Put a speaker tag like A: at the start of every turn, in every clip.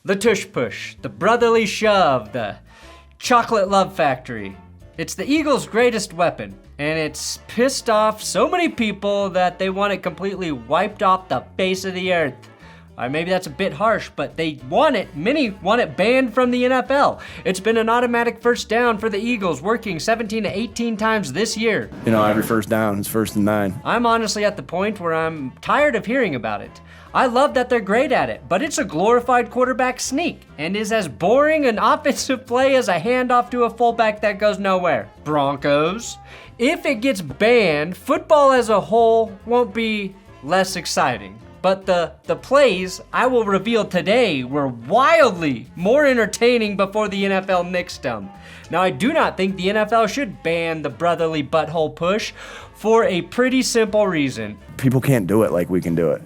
A: The Tush Push, the brotherly shove, the chocolate love factory. It's the Eagles' greatest weapon, and it's pissed off so many people that they want it completely wiped off the face of the earth. Or maybe that's a bit harsh, but many want it banned from the NFL. It's been an automatic first down for the Eagles, working 17 to 18 times this year.
B: Every first down is 1st and 9.
A: I'm honestly at the point where I'm tired of hearing about it. I love that they're great at it, but it's a glorified quarterback sneak and is as boring an offensive play as a handoff to a fullback that goes nowhere. Broncos. If it gets banned, football as a whole won't be less exciting. But the plays I will reveal today were wildly more entertaining before the NFL nixed them. Now, I do not think the NFL should ban the brotherly butthole push for a pretty simple reason.
B: People can't do it like we can do it.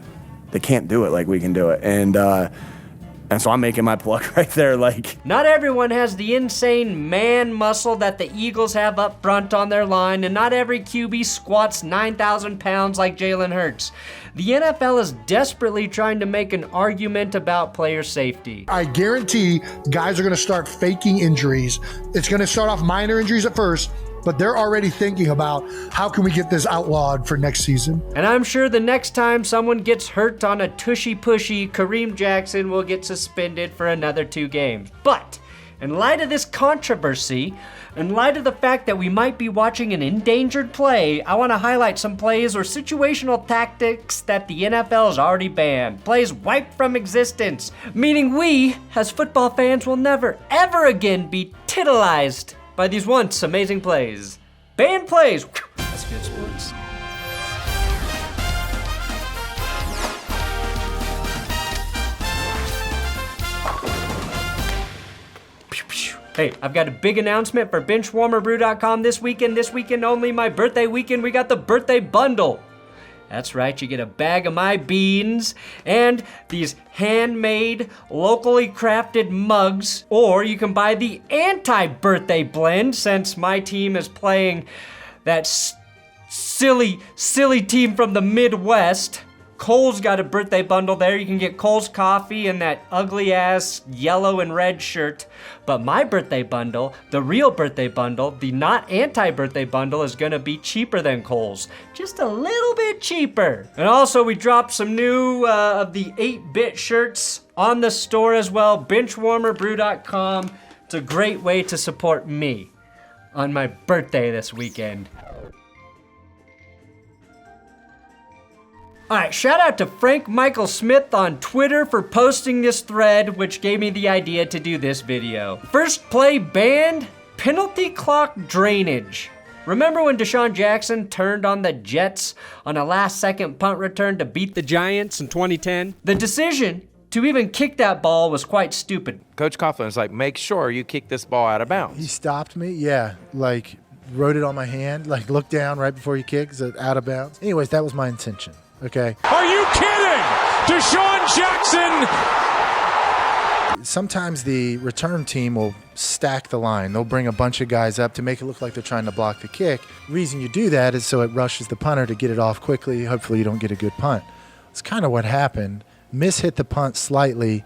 B: They can't do it like we can do it. And so I'm making my plug right there.
A: Not everyone has the insane man muscle that the Eagles have up front on their line, and not every QB squats 9,000 pounds like Jalen Hurts. The NFL is desperately trying to make an argument about player safety.
C: I guarantee guys are going to start faking injuries. It's going to start off minor injuries at first, but they're already thinking about how can we get this outlawed for next season.
A: And I'm sure the next time someone gets hurt on a tushy-pushy, Kareem Jackson will get suspended for another 2 games. But in light of this controversy, in light of the fact that we might be watching an endangered play, I want to highlight some plays or situational tactics that the NFL has already banned. Plays wiped from existence, meaning we, as football fans, will never, ever again be titillized by these once amazing plays. Banned plays. That's good sports. Hey, I've got a big announcement for BenchwarmerBrew.com this weekend only, my birthday weekend. We got the birthday bundle. That's right, you get a bag of my beans and these handmade, locally crafted mugs, or you can buy the anti-birthday blend since my team is playing that silly team from the Midwest. Cole's got a birthday bundle there. You can get Cole's coffee and that ugly ass yellow and red shirt. But my birthday bundle, the real birthday bundle, the not anti-birthday bundle, is gonna be cheaper than Cole's. Just a little bit cheaper. And also we dropped some new of the 8-bit shirts on the store as well, BenchwarmerBrew.com. It's a great way to support me on my birthday this weekend. All right, shout out to Frank Michael Smith on Twitter for posting this thread, which gave me the idea to do this video. First play banned, penalty clock drainage. Remember when Deshaun Jackson turned on the Jets on a last-second punt return to beat the Giants in 2010? The decision to even kick that ball was quite stupid.
D: Coach Coughlin was like, make sure you kick this ball out of bounds.
E: He stopped me, wrote it on my hand, looked down right before he kicks it out of bounds. Anyways, that was my intention. Okay.
F: Are you kidding? Deshaun Jackson!
E: Sometimes the return team will stack the line. They'll bring a bunch of guys up to make it look like they're trying to block the kick. The reason you do that is so it rushes the punter to get it off quickly. Hopefully you don't get a good punt. It's kind of what happened. Miss hit the punt slightly.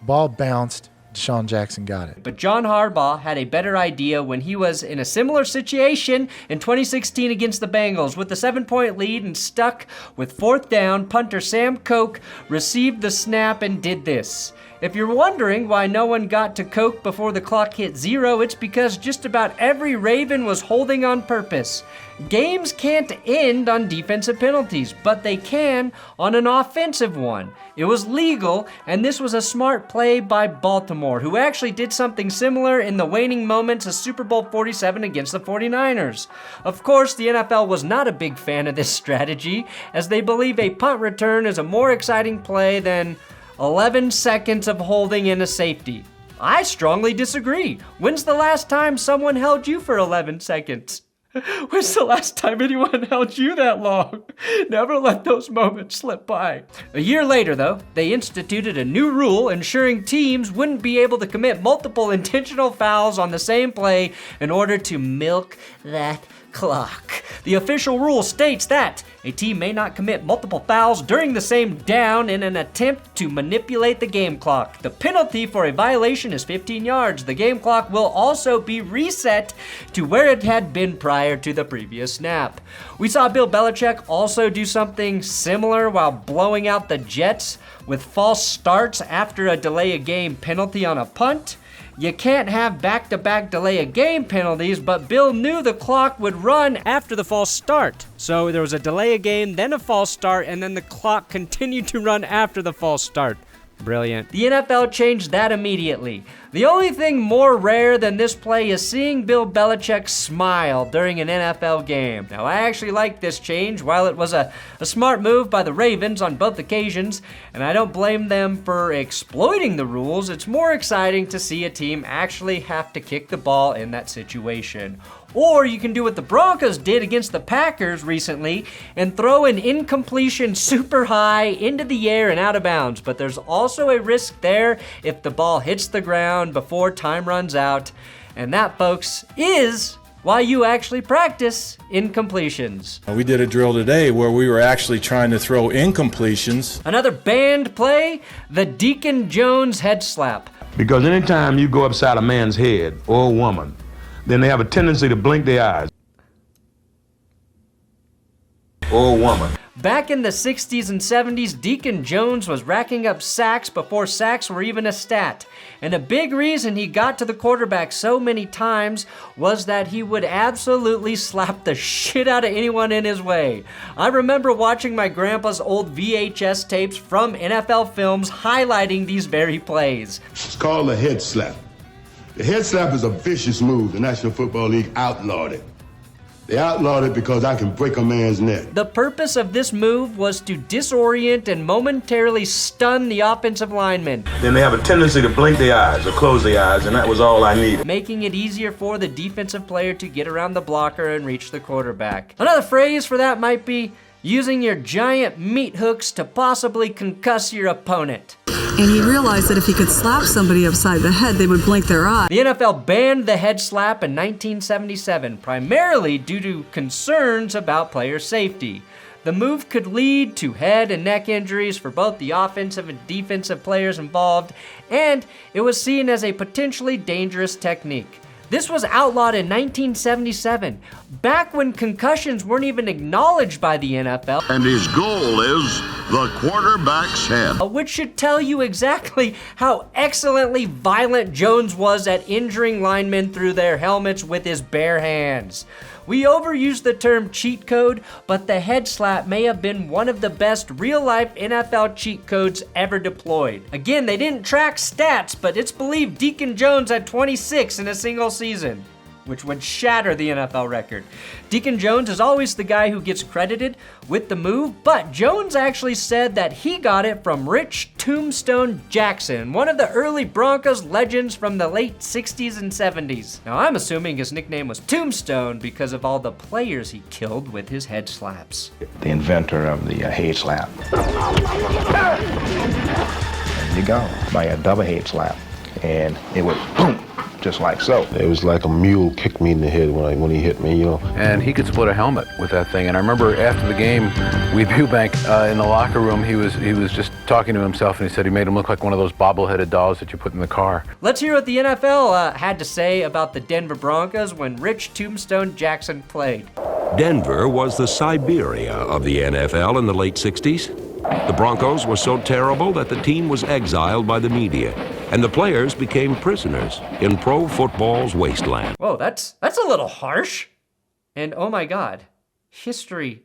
E: Ball bounced. Deshaun Jackson got it.
A: But John Harbaugh had a better idea when he was in a similar situation in 2016 against the Bengals. With the 7-point lead and stuck with 4th down, punter Sam Koch received the snap and did this. If you're wondering why no one got to Koch before the clock hit 0, it's because just about every Raven was holding on purpose. Games can't end on defensive penalties, but they can on an offensive one. It was legal, and this was a smart play by Baltimore, who actually did something similar in the waning moments of Super Bowl 47 against the 49ers. Of course, the NFL was not a big fan of this strategy, as they believe a punt return is a more exciting play than 11 seconds of holding in a safety. I strongly disagree. When's the last time someone held you for 11 seconds? When's the last time anyone held you that long? Never let those moments slip by. A year later, though, they instituted a new rule ensuring teams wouldn't be able to commit multiple intentional fouls on the same play in order to milk that clock. The official rule states that a team may not commit multiple fouls during the same down in an attempt to manipulate the game clock. The penalty for a violation is 15 yards. The game clock will also be reset to where it had been prior to the previous snap. We saw Bill Belichick also do something similar while blowing out the Jets with false starts after a delay-a-game penalty on a punt. You can't have back-to-back delay-a-game penalties, but Bill knew the clock would run after the false start. So there was a delay-a-game, then a false start, and then the clock continued to run after the false start. Brilliant. The NFL changed that immediately. The only thing more rare than this play is seeing Bill Belichick smile during an NFL game. Now, I actually like this change. While it was a smart move by the Ravens on both occasions, and I don't blame them for exploiting the rules, it's more exciting to see a team actually have to kick the ball in that situation. Or you can do what the Broncos did against the Packers recently and throw an incompletion super high into the air and out of bounds. But there's also a risk there if the ball hits the ground before time runs out. And that, folks, is why you actually practice incompletions.
G: We did a drill today where we were actually trying to throw incompletions.
A: Another banned play, the Deacon Jones head slap.
H: Because anytime you go upside a man's head or a woman, then they have a tendency to blink their eyes. Or a woman.
A: Back in the 60s and 70s, Deacon Jones was racking up sacks before sacks were even a stat. And a big reason he got to the quarterback so many times was that he would absolutely slap the shit out of anyone in his way. I remember watching my grandpa's old VHS tapes from NFL films highlighting these very plays.
I: It's called a head slap. The head slap is a vicious move. The National Football League outlawed it. They outlawed it because I can break a man's neck.
A: The purpose of this move was to disorient and momentarily stun the offensive lineman.
H: Then they have a tendency to blink their eyes or close their eyes, and that was all I needed.
A: Making it easier for the defensive player to get around the blocker and reach the quarterback. Another phrase for that might be using your giant meat hooks to possibly concuss your opponent.
J: And he realized that if he could slap somebody upside the head, they would blink their eye.
A: The NFL banned the head slap in 1977, primarily due to concerns about player safety. The move could lead to head and neck injuries for both the offensive and defensive players involved, and it was seen as a potentially dangerous technique. This was outlawed in 1977, back when concussions weren't even acknowledged by the NFL.
I: And his goal is the quarterback's head.
A: Which should tell you exactly how excellently violent Jones was at injuring linemen through their helmets with his bare hands. We overuse the term cheat code, but the head slap may have been one of the best real-life NFL cheat codes ever deployed. Again, they didn't track stats, but it's believed Deacon Jones had 26 in a single season, which would shatter the NFL record. Deacon Jones is always the guy who gets credited with the move, but Jones actually said that he got it from Rich Tombstone Jackson, one of the early Broncos legends from the late 60s and 70s. Now, I'm assuming his nickname was Tombstone because of all the players he killed with his head slaps.
H: The inventor of the head slap. There you go, by a double head slap. And it would boom, just like so. It was like a mule kicked me in the head when he hit me, you know.
K: And he could split a helmet with that thing. And I remember after the game, Weed Eubank in the locker room, he was just talking to himself, and he said he made him look like one of those bobble-headed dolls that you put in the car.
A: Let's hear what the NFL had to say about the Denver Broncos when Rich Tombstone Jackson played.
L: Denver was the Siberia of the NFL in the late 60s. The Broncos were so terrible that the team was exiled by the media, and the players became prisoners in pro football's wasteland.
A: Whoa, that's a little harsh. And oh my God, history,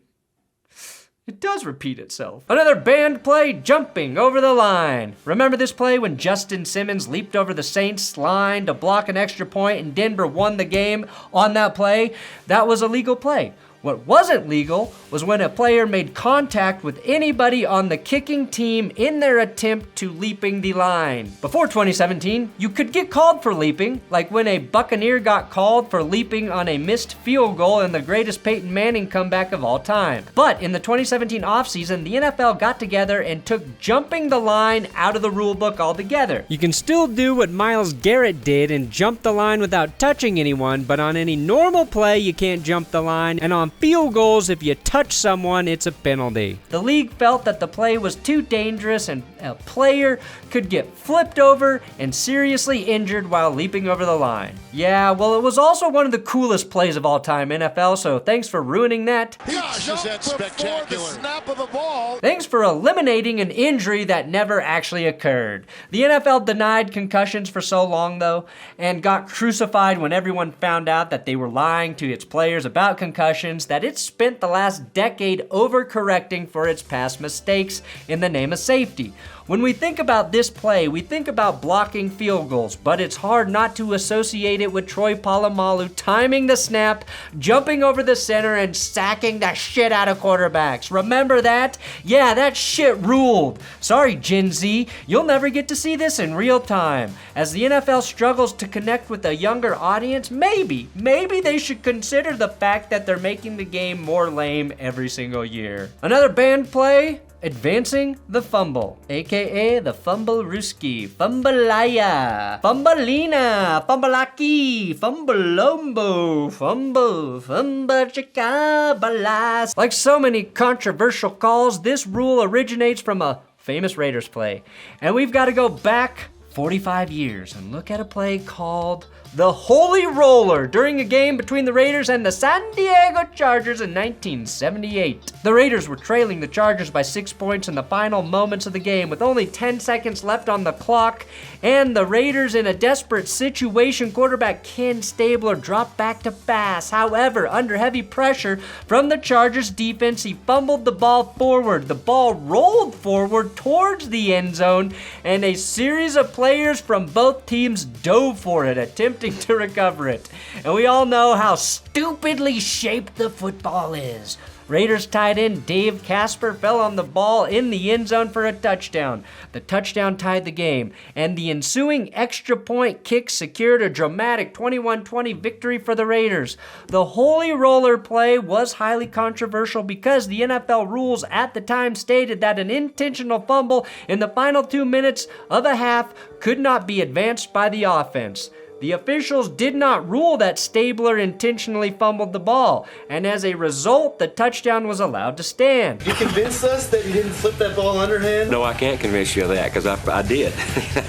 A: it does repeat itself. Another banned play, jumping over the line. Remember this play when Justin Simmons leaped over the Saints line to block an extra point and Denver won the game on that play? That was a legal play. What wasn't legal was when a player made contact with anybody on the kicking team in their attempt to leaping the line. Before 2017, you could get called for leaping, like when a Buccaneer got called for leaping on a missed field goal in the greatest Peyton Manning comeback of all time. But in the 2017 offseason, the NFL got together and took jumping the line out of the rulebook altogether. You can still do what Myles Garrett did and jump the line without touching anyone, but on any normal play, you can't jump the line, and on field goals, if you touch someone, it's a penalty. The league felt that the play was too dangerous and a player could get flipped over and seriously injured while leaping over the line. Yeah, well, it was also one of the coolest plays of all time, NFL, so thanks for ruining that.
M: Gosh, is that spectacular. The snap of the ball.
A: Thanks for eliminating an injury that never actually occurred. The NFL denied concussions for so long, though, and got crucified when everyone found out that they were lying to its players about concussions, that it spent the last decade overcorrecting for its past mistakes in the name of safety. When we think about this play, we think about blocking field goals, but it's hard not to associate it with Troy Polamalu timing the snap, jumping over the center, and sacking the shit out of quarterbacks. Remember that? Yeah, that shit ruled. Sorry, Gen Z, you'll never get to see this in real time. As the NFL struggles to connect with a younger audience, maybe they should consider the fact that they're making the game more lame every single year. Another banned play? Advancing the fumble, A.K.A. the fumble Ruski, Fumbalaya, Fumbalina, Fumbalaki, Fumbalombo, Fumbachikabalas. Like so many controversial calls, this rule originates from a famous Raiders play. And we've got to go back 45 years and look at a play called the Holy Roller during a game between the Raiders and the San Diego Chargers in 1978. The Raiders were trailing the Chargers by 6 points in the final moments of the game with only 10 seconds left on the clock, and the Raiders, in a desperate situation, quarterback Ken Stabler dropped back to pass. However, under heavy pressure from the Chargers defense, he fumbled the ball forward. The ball rolled forward towards the end zone, and a series of players from both teams dove for it, attempting to recover it. And we all know how stupidly shaped the football is. Raiders tight end Dave Casper fell on the ball in the end zone for a touchdown. The touchdown tied the game, and the ensuing extra point kick secured a dramatic 21-20 victory for the Raiders. The Holy Roller play was highly controversial because the NFL rules at the time stated that an intentional fumble in the final 2 minutes of a half could not be advanced by the offense. The officials did not rule that Stabler intentionally fumbled the ball, and as a result, the touchdown was allowed to stand.
N: You convinced us that you didn't flip that ball underhand?
O: No, I can't convince you of that because I did.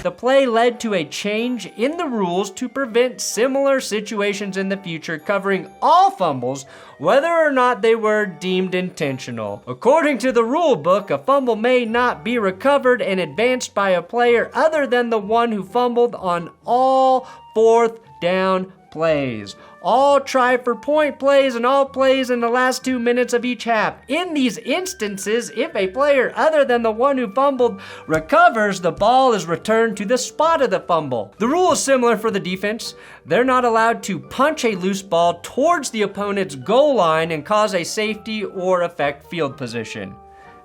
A: The play led to a change in the rules to prevent similar situations in the future, covering all fumbles, whether or not they were deemed intentional. According to the rule book, a fumble may not be recovered and advanced by a player other than the one who fumbled on all fourth down plays, all try for point plays, and all plays in the last 2 minutes of each half. In these instances, if a player other than the one who fumbled recovers, the ball is returned to the spot of the fumble. The rule is similar for the defense. They're not allowed to punch a loose ball towards the opponent's goal line and cause a safety or affect field position.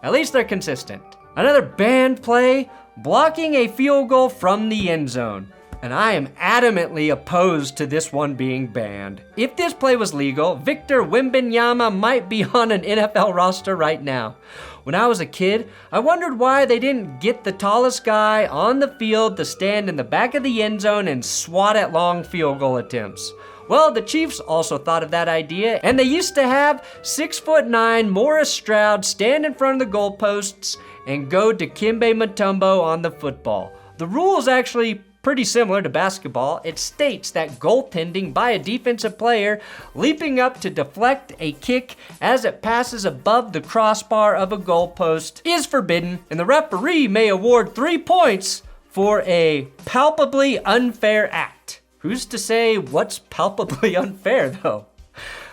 A: At least they're consistent. Another banned play, blocking a field goal from the end zone. And I am adamantly opposed to this one being banned. If this play was legal, Victor Wembanyama might be on an NFL roster right now. When I was a kid, I wondered why they didn't get the tallest guy on the field to stand in the back of the end zone and swat at long field goal attempts. Well, the Chiefs also thought of that idea, and they used to have 6'9" Morris Stroud stand in front of the goalposts and go Dikembe Mutombo on the football. The rule is actually pretty similar to basketball. It states that goaltending by a defensive player leaping up to deflect a kick as it passes above the crossbar of a goalpost is forbidden, and the referee may award 3 points for a palpably unfair act. Who's to say what's palpably unfair, though?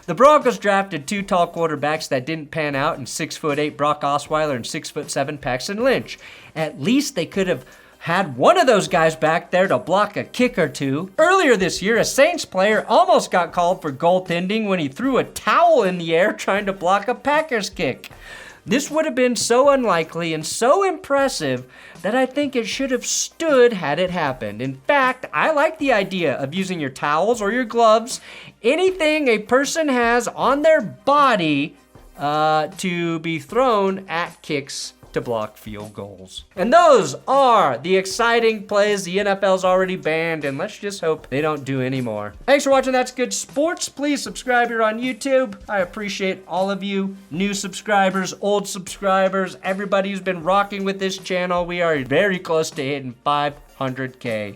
A: The Broncos drafted 2 tall quarterbacks that didn't pan out in 6'8" Brock Osweiler and 6'7" Paxton Lynch. At least they could have had one of those guys back there to block a kick or two. Earlier this year, a Saints player almost got called for goaltending when he threw a towel in the air trying to block a Packers kick. This would have been so unlikely and so impressive that I think it should have stood had it happened. In fact, I like the idea of using your towels or your gloves, anything a person has on their body, to be thrown at kicks to block field goals. And those are the exciting plays the NFL's already banned, and let's just hope they don't do any more. Thanks for watching That's Good Sports. Please subscribe here on YouTube. I appreciate all of you, new subscribers, old subscribers, everybody who's been rocking with this channel. We are very close to hitting 500K.